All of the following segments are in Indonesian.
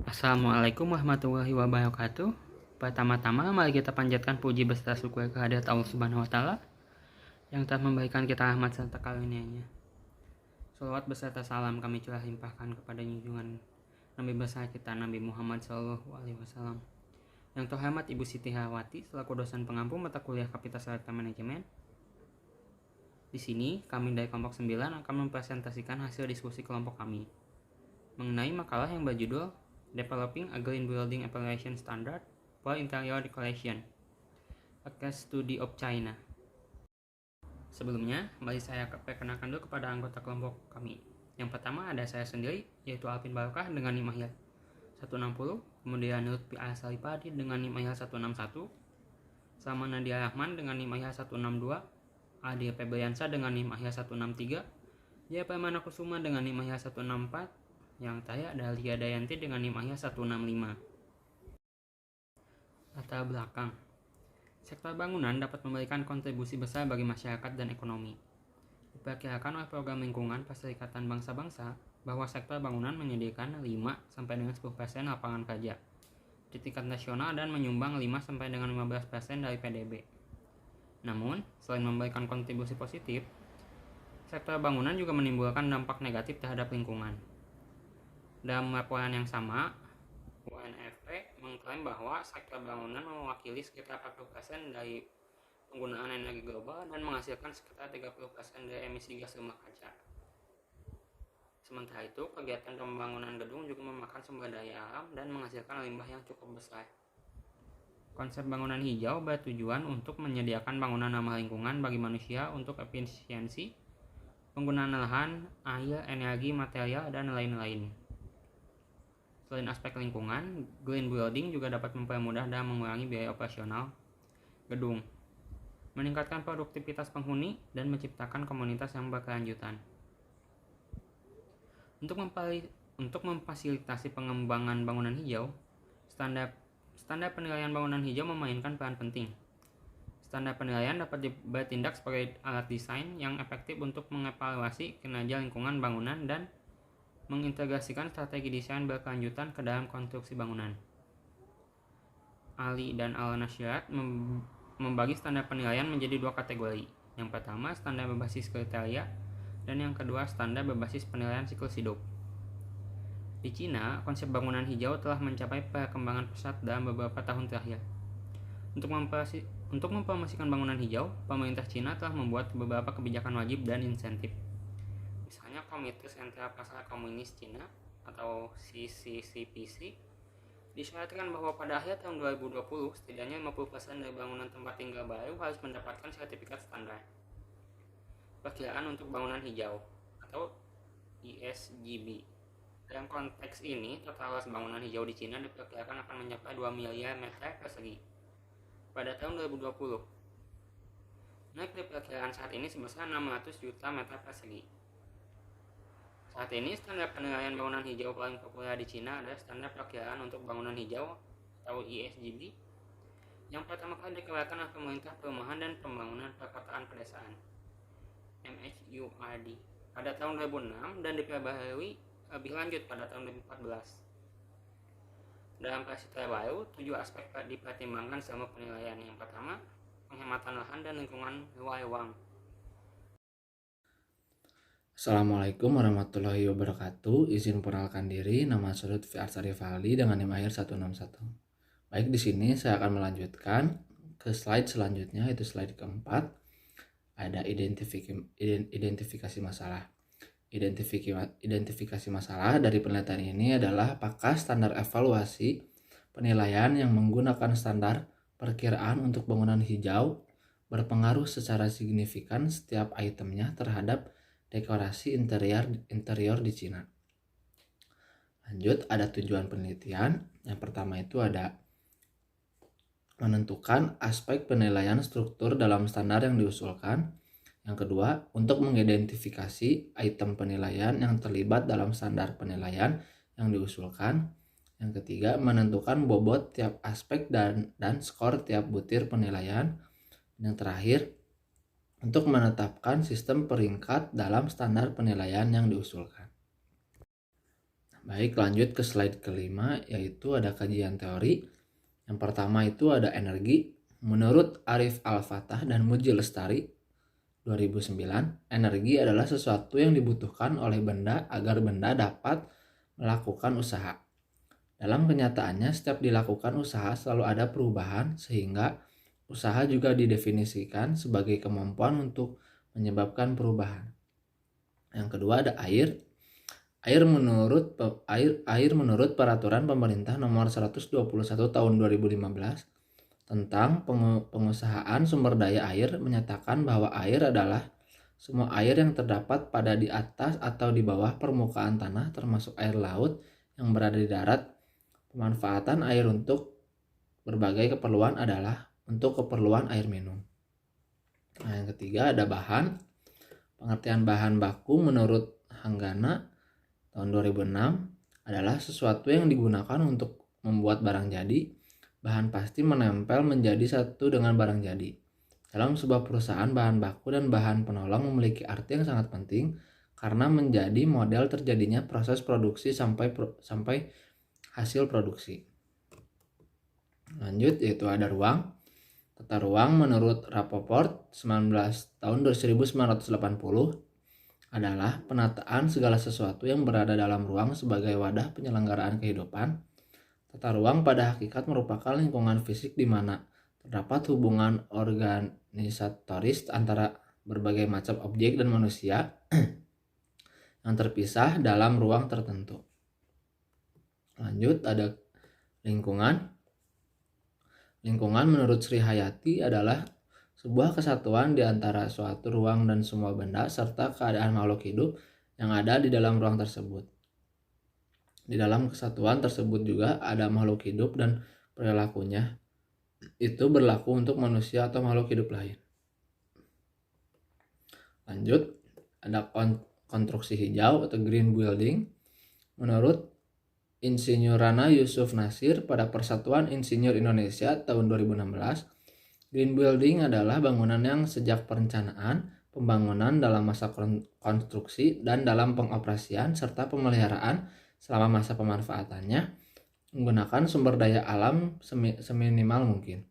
Assalamualaikum warahmatullahi wabarakatuh. Pertama-tama mari kita panjatkan puji beserta syukur kehadirat Allah Subhanahu wa taala yang telah memberikan kita rahmat serta karunia-Nya. Shalawat beserta salam kami curah limpahkan kepada junjungan Nabi besar kita Nabi Muhammad SAW. Yang terhormat Ibu Siti Harawati selaku dosen pengampu mata kuliah Kapital serta Manajemen. Di sini kami dari kelompok 9 akan mempresentasikan hasil diskusi kelompok kami mengenai makalah yang berjudul Developing a Green Building Evaluation Standard for Interior Decoration, a Case Study of China. Sebelumnya, mari saya perkenalkan dulu kepada anggota kelompok kami. Yang pertama ada saya sendiri, yaitu Alvin Barokah dengan NIM Akhir 160, kemudian Lutfi Asalipadi dengan NIM Akhir 161, Salman Nadia Rahman dengan NIM Akhir 162, Adi Febriansa dengan NIM Akhir 163, Jaya Permana Kusuma dengan NIM Akhir 164, yang saya ada Lia Dayanti dengan NIM Akhir 165. Latar belakang. Sektor bangunan dapat memberikan kontribusi besar bagi masyarakat dan ekonomi. Diperkirakan oleh program lingkungan Perserikatan Bangsa-Bangsa bahwa sektor bangunan menyediakan 5-10% lapangan kerja di tingkat nasional dan menyumbang 5-15% dari PDB. Namun, selain memberikan kontribusi positif, sektor bangunan juga menimbulkan dampak negatif terhadap lingkungan. Dalam laporan yang sama, UNFP mengklaim bahwa sektor bangunan mewakili sekitar 40% dari penggunaan energi global dan menghasilkan sekitar 30% dari emisi gas rumah kaca. Sementara itu, kegiatan pembangunan gedung juga memakan sumber daya alam dan menghasilkan limbah yang cukup besar. Konsep bangunan hijau bertujuan untuk menyediakan bangunan ramah lingkungan bagi manusia untuk efisiensi, penggunaan lahan, air, energi, material, dan lain-lain. Selain aspek lingkungan, green building juga dapat mempermudah dan mengurangi biaya operasional gedung, meningkatkan produktivitas penghuni, dan menciptakan komunitas yang berkelanjutan. Untuk memfasilitasi pengembangan bangunan hijau, standar penilaian bangunan hijau memainkan peran penting. Standar penilaian dapat bertindak sebagai alat desain yang efektif untuk mengevaluasi kinerja lingkungan bangunan dan mengintegrasikan strategi desain berkelanjutan ke dalam konstruksi bangunan. Ali dan Al-Nashirat membagi standar penilaian menjadi dua kategori. Yang pertama, standar berbasis kriteria, dan yang kedua, standar berbasis penilaian siklus hidup. Di Cina, konsep bangunan hijau telah mencapai perkembangan pesat dalam beberapa tahun terakhir. Untuk mempromosikan bangunan hijau, pemerintah Cina telah membuat beberapa kebijakan wajib dan insentif. Misalnya Komite Sentral Pasar Komunis Cina atau CCCPC disyaratkan bahwa pada akhir tahun 2020 setidaknya 50% dari bangunan tempat tinggal baru harus mendapatkan sertifikat standar perkiraan untuk bangunan hijau atau ESGB. Dalam konteks ini, total luas bangunan hijau di Cina diperkirakan akan mencapai 2 miliar meter persegi pada tahun 2020. Naik dari perkiraan saat ini sebesar 600 juta meter persegi. Saat ini, standar penilaian bangunan hijau paling populer di Cina adalah standar perkiraan untuk bangunan hijau atau ESGB yang pertama kali dikeluarkan oleh Pemerintah Perumahan dan Pembangunan Perkotaan Pedesaan MHURD pada tahun 2006 dan diperbaharui lebih lanjut pada tahun 2014. Dalam versi terbaru, 7 aspek dipertimbangkan selama penilaian. Yang pertama, penghematan lahan dan lingkungan luar ruang. Assalamualaikum warahmatullahi wabarakatuh. Izin perkenalkan diri, nama saya Lutfi Arsarivaldi dengan NIM Akhir 161. Baik, di sini saya akan melanjutkan ke slide selanjutnya, yaitu slide keempat. Ada identifikasi masalah. Identifikasi masalah dari penelitian ini adalah apakah standar evaluasi penilaian yang menggunakan standar perkiraan untuk bangunan hijau berpengaruh secara signifikan setiap itemnya terhadap dekorasi interior di Cina. Lanjut, ada tujuan penelitian. Yang pertama itu ada menentukan aspek penilaian struktur dalam standar yang diusulkan. Yang kedua, untuk mengidentifikasi item penilaian yang terlibat dalam standar penilaian yang diusulkan. Yang ketiga, menentukan bobot tiap aspek dan skor tiap butir penilaian. Yang terakhir, untuk menetapkan sistem peringkat dalam standar penilaian yang diusulkan. Baik, lanjut ke slide kelima, yaitu ada kajian teori. Yang pertama itu ada energi. Menurut Arif Al-Fatah dan Muji Lestari 2009, energi adalah sesuatu yang dibutuhkan oleh benda agar benda dapat melakukan usaha. Dalam kenyataannya, setiap dilakukan usaha selalu ada perubahan, sehingga usaha juga didefinisikan sebagai kemampuan untuk menyebabkan perubahan. Yang kedua ada air. Air menurut peraturan pemerintah nomor 121 tahun 2015 tentang pengusahaan sumber daya air menyatakan bahwa air adalah semua air yang terdapat pada di atas atau di bawah permukaan tanah termasuk air laut yang berada di darat. Pemanfaatan air untuk berbagai keperluan adalah untuk keperluan air minum. Nah, yang ketiga ada bahan. Pengertian bahan baku menurut Hanggana tahun 2006 adalah sesuatu yang digunakan untuk membuat barang jadi. Bahan pasti menempel menjadi satu dengan barang jadi. Dalam sebuah perusahaan, bahan baku dan bahan penolong memiliki arti yang sangat penting karena menjadi model terjadinya proses produksi sampai hasil produksi. Lanjut, yaitu ada ruang. Tata ruang menurut Rappaport tahun 1980 adalah penataan segala sesuatu yang berada dalam ruang sebagai wadah penyelenggaraan kehidupan. Tata ruang pada hakikat merupakan lingkungan fisik di mana terdapat hubungan organisatoris antara berbagai macam objek dan manusia yang terpisah dalam ruang tertentu. Lanjut, ada lingkungan. Lingkungan menurut Sri Hayati adalah sebuah kesatuan di antara suatu ruang dan semua benda serta keadaan makhluk hidup yang ada di dalam ruang tersebut. Di dalam kesatuan tersebut juga ada makhluk hidup dan perilakunya itu berlaku untuk manusia atau makhluk hidup lain. Lanjut, ada konstruksi hijau atau green building. Menurut Insinyur Rana Yusuf Nasir pada Persatuan Insinyur Indonesia tahun 2016, green building adalah bangunan yang sejak perencanaan, pembangunan dalam masa konstruksi, dan dalam pengoperasian serta pemeliharaan selama masa pemanfaatannya menggunakan sumber daya alam seminimal mungkin.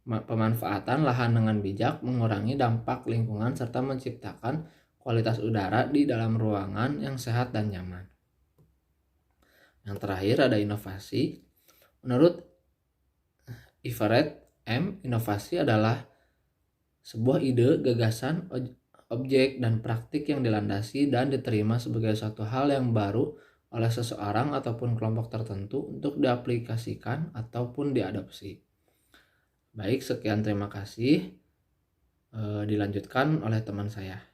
Pemanfaatan lahan dengan bijak mengurangi dampak lingkungan serta menciptakan kualitas udara di dalam ruangan yang sehat dan nyaman. Yang terakhir ada inovasi. Menurut Everett M, inovasi adalah sebuah ide, gagasan, objek, dan praktik yang dilandasi dan diterima sebagai suatu hal yang baru oleh seseorang ataupun kelompok tertentu untuk diaplikasikan ataupun diadopsi. Baik, sekian, terima kasih. Dilanjutkan oleh teman saya.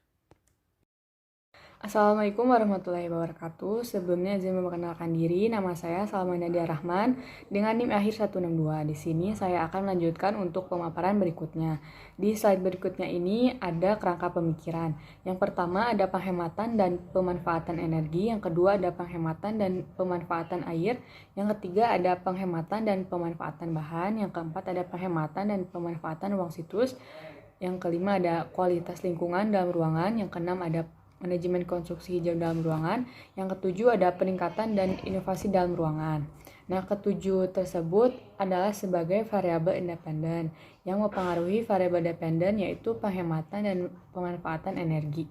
Assalamualaikum warahmatullahi wabarakatuh. Sebelumnya izin memperkenalkan diri, nama saya Salma Nadia Rahman dengan NIM akhir 162. Di sini saya akan melanjutkan untuk pemaparan berikutnya. Di slide berikutnya ini ada kerangka pemikiran. Yang pertama ada penghematan dan pemanfaatan energi, yang kedua ada penghematan dan pemanfaatan air, yang ketiga ada penghematan dan pemanfaatan bahan, yang keempat ada penghematan dan pemanfaatan ruang situs, yang kelima ada kualitas lingkungan dalam ruangan, yang keenam ada manajemen konstruksi hijau dalam ruangan, yang ketujuh ada peningkatan dan inovasi dalam ruangan. Nah, ketujuh tersebut adalah sebagai variabel independen yang mempengaruhi variabel dependen yaitu penghematan dan pemanfaatan energi.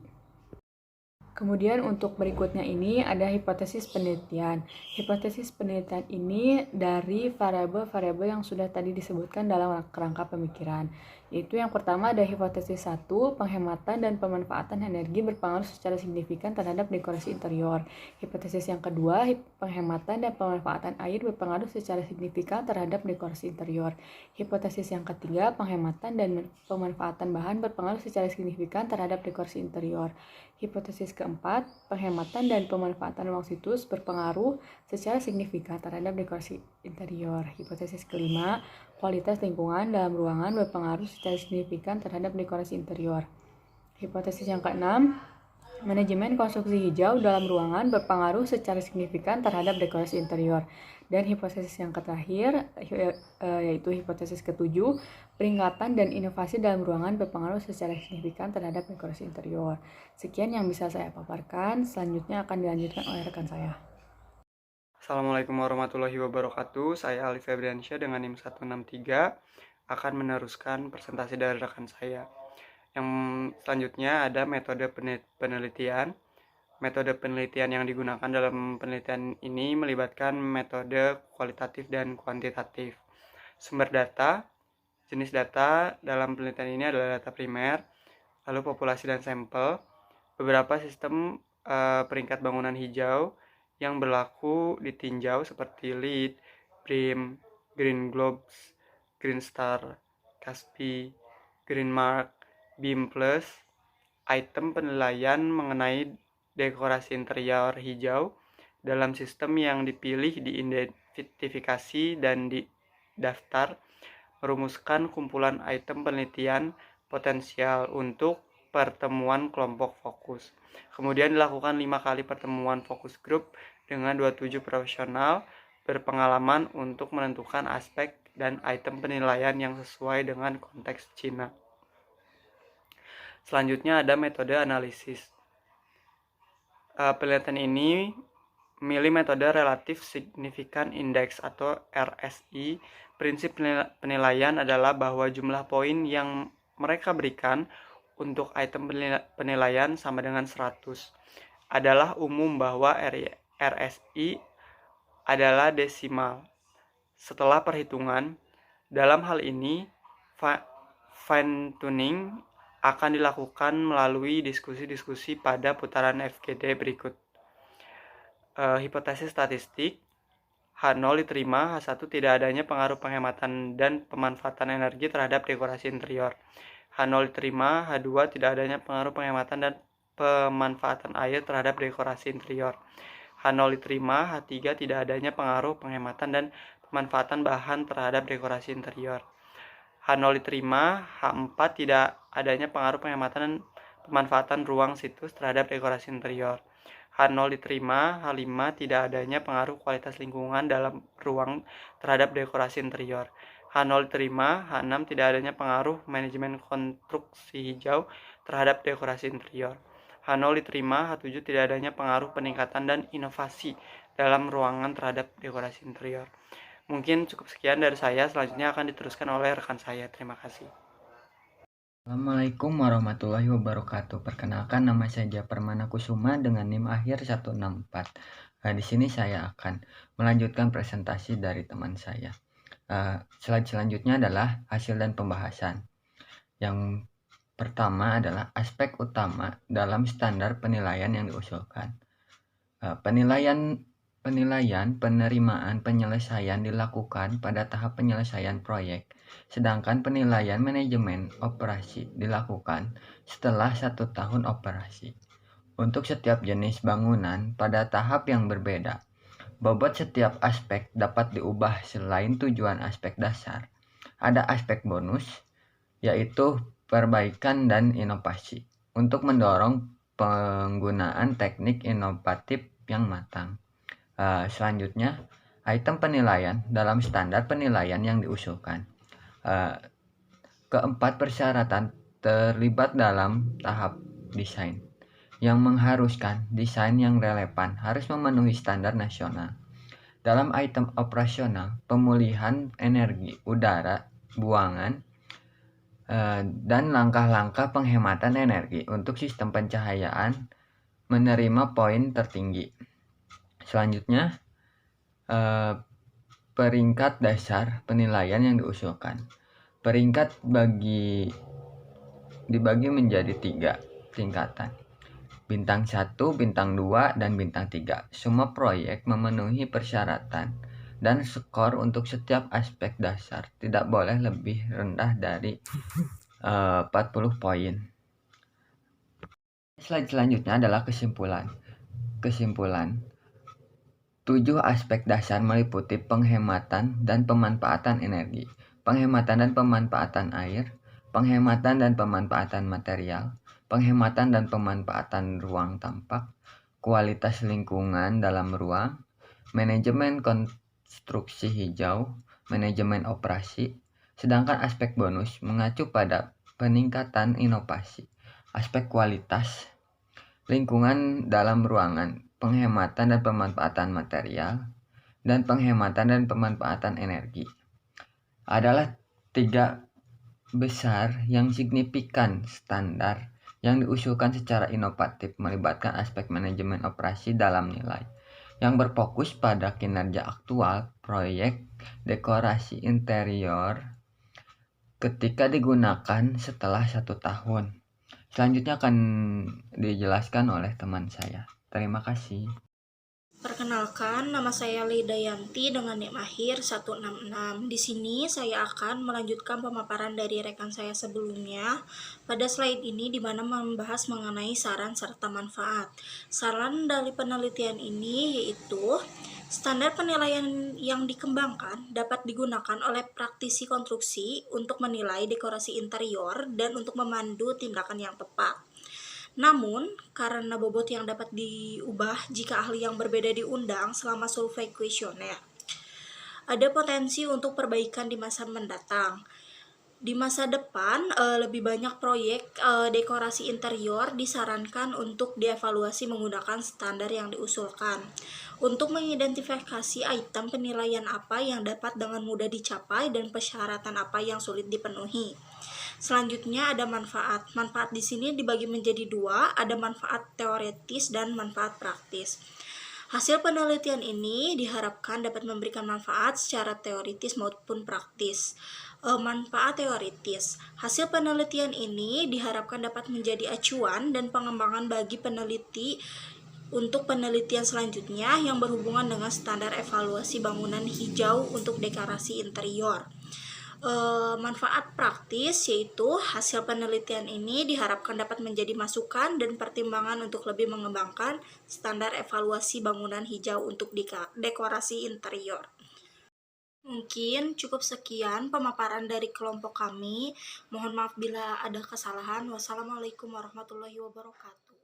Kemudian untuk berikutnya ini ada hipotesis penelitian. Hipotesis penelitian ini dari variabel-variabel yang sudah tadi disebutkan dalam kerangka pemikiran. Yaitu yang pertama ada hipotesis 1, penghematan dan pemanfaatan energi berpengaruh secara signifikan terhadap dekorasi interior. Hipotesis yang kedua, penghematan dan pemanfaatan air berpengaruh secara signifikan terhadap dekorasi interior. Hipotesis yang ketiga, penghematan dan pemanfaatan bahan berpengaruh secara signifikan terhadap dekorasi interior. Hipotesis keempat, penghematan dan pemanfaatan ruang situs berpengaruh secara signifikan terhadap dekorasi interior. Hipotesis kelima, kualitas lingkungan dalam ruangan berpengaruh secara signifikan terhadap dekorasi interior. Hipotesis yang keenam, manajemen konstruksi hijau dalam ruangan berpengaruh secara signifikan terhadap dekorasi interior. Dan hipotesis yang terakhir, yaitu hipotesis ketujuh, peningkatan dan inovasi dalam ruangan berpengaruh secara signifikan terhadap dekorasi interior. Sekian yang bisa saya paparkan, selanjutnya akan dilanjutkan oleh rekan saya. Assalamualaikum warahmatullahi wabarakatuh. Saya Ali Febriansyah dengan NIM 163 akan meneruskan presentasi dari rekan saya. Yang selanjutnya ada metode penelitian. Metode penelitian yang digunakan dalam penelitian ini melibatkan metode kualitatif dan kuantitatif. Sumber data, jenis data dalam penelitian ini adalah data primer, lalu populasi dan sampel, beberapa sistem peringkat bangunan hijau yang berlaku di tinjau seperti LEED, BREEAM, Green Globes, Green Star, CASPI, Green Mark, BEAM Plus, item penilaian mengenai dekorasi interior hijau dalam sistem yang dipilih, diidentifikasi dan didaftar, merumuskan kumpulan item penelitian potensial untuk pertemuan kelompok fokus. Kemudian dilakukan 5 kali pertemuan fokus grup dengan 27 profesional berpengalaman untuk menentukan aspek dan item penilaian yang sesuai dengan konteks Cina. Selanjutnya ada metode analisis. Penelitian ini memilih metode Relative Significant Index atau RSI. Prinsip penilaian adalah bahwa jumlah poin yang mereka berikan untuk item penilaian sama dengan 100. Adalah umum bahwa RSI adalah desimal. Setelah perhitungan, dalam hal ini fine tuning akan dilakukan melalui diskusi-diskusi pada putaran FGD berikut. Hipotesis statistik, H0 diterima, H1 tidak adanya pengaruh penghematan dan pemanfaatan energi terhadap dekorasi interior. H0 diterima, H2 tidak adanya pengaruh penghematan dan pemanfaatan air terhadap dekorasi interior. H0 diterima, H3 tidak adanya pengaruh penghematan dan pemanfaatan bahan terhadap dekorasi interior. H0 diterima, H4 tidak adanya pengaruh penghematan dan pemanfaatan ruang situs terhadap dekorasi interior. H0 diterima, H5 tidak adanya pengaruh kualitas lingkungan dalam ruang terhadap dekorasi interior. H0 diterima, H6 tidak adanya pengaruh manajemen konstruksi hijau terhadap dekorasi interior. H0 diterima, H7 tidak adanya pengaruh peningkatan dan inovasi dalam ruangan terhadap dekorasi interior. Mungkin cukup sekian dari saya, selanjutnya akan diteruskan oleh rekan saya. Terima kasih. Assalamualaikum warahmatullahi wabarakatuh. Perkenalkan, nama saya Permana Kusuma dengan NIM akhir 164. Di sini saya akan melanjutkan presentasi dari teman saya. Slide selanjutnya adalah hasil dan pembahasan. Yang pertama adalah aspek utama dalam standar penilaian yang diusulkan. Penilaian, penerimaan, penyelesaian dilakukan pada tahap penyelesaian proyek, sedangkan penilaian manajemen operasi dilakukan setelah 1 tahun operasi. Untuk setiap jenis bangunan pada tahap yang berbeda, bobot setiap aspek dapat diubah selain tujuan aspek dasar. Ada aspek bonus, yaitu perbaikan dan inovasi, untuk mendorong penggunaan teknik inovatif yang matang. Selanjutnya, item penilaian dalam standar penilaian yang diusulkan. Keempat persyaratan terlibat dalam tahap desain, yang mengharuskan desain yang relevan harus memenuhi standar nasional. Dalam item operasional, pemulihan energi udara, buangan, dan langkah-langkah penghematan energi untuk sistem pencahayaan menerima poin tertinggi. Selanjutnya, peringkat dasar penilaian yang diusulkan. Peringkat dibagi menjadi 3 tingkatan. Bintang 1, bintang 2, dan bintang 3. Semua proyek memenuhi persyaratan dan skor untuk setiap aspek dasar tidak boleh lebih rendah dari 40 poin. Slide selanjutnya adalah kesimpulan. 7 aspek dasar meliputi penghematan dan pemanfaatan energi, penghematan dan pemanfaatan air, penghematan dan pemanfaatan material, penghematan dan pemanfaatan ruang tampak, kualitas lingkungan dalam ruang, manajemen konstruksi hijau, manajemen operasi. Sedangkan aspek bonus mengacu pada peningkatan inovasi, aspek kualitas lingkungan dalam ruangan, penghematan dan pemanfaatan material, dan penghematan dan pemanfaatan energi. Adalah 3 besar yang signifikan standar yang diusulkan secara inovatif melibatkan aspek manajemen operasi dalam nilai, yang berfokus pada kinerja aktual proyek dekorasi interior ketika digunakan setelah 1 tahun. Selanjutnya akan dijelaskan oleh teman saya. Terima kasih. Perkenalkan, nama saya Lidayanti dengan NIM akhir 166. Di sini saya akan melanjutkan pemaparan dari rekan saya sebelumnya. Pada slide ini di mana membahas mengenai saran serta manfaat. Saran dari penelitian ini yaitu standar penilaian yang dikembangkan dapat digunakan oleh praktisi konstruksi untuk menilai dekorasi interior dan untuk memandu tindakan yang tepat. Namun, karena bobot yang dapat diubah jika ahli yang berbeda diundang selama survei kuesioner, ada potensi untuk perbaikan di masa mendatang. Di masa depan, lebih banyak proyek dekorasi interior disarankan untuk dievaluasi menggunakan standar yang diusulkan. Untuk mengidentifikasi item penilaian apa yang dapat dengan mudah dicapai dan persyaratan apa yang sulit dipenuhi. Selanjutnya ada manfaat. Manfaat di sini dibagi menjadi 2, ada manfaat teoretis dan manfaat praktis. Hasil penelitian ini diharapkan dapat memberikan manfaat secara teoritis maupun praktis. Manfaat teoritis. Hasil penelitian ini diharapkan dapat menjadi acuan dan pengembangan bagi peneliti untuk penelitian selanjutnya yang berhubungan dengan standar evaluasi bangunan hijau untuk dekorasi interior. Manfaat praktis yaitu hasil penelitian ini diharapkan dapat menjadi masukan dan pertimbangan untuk lebih mengembangkan standar evaluasi bangunan hijau untuk dekorasi interior. Mungkin cukup sekian pemaparan dari kelompok kami. Mohon maaf bila ada kesalahan. Wassalamualaikum warahmatullahi wabarakatuh.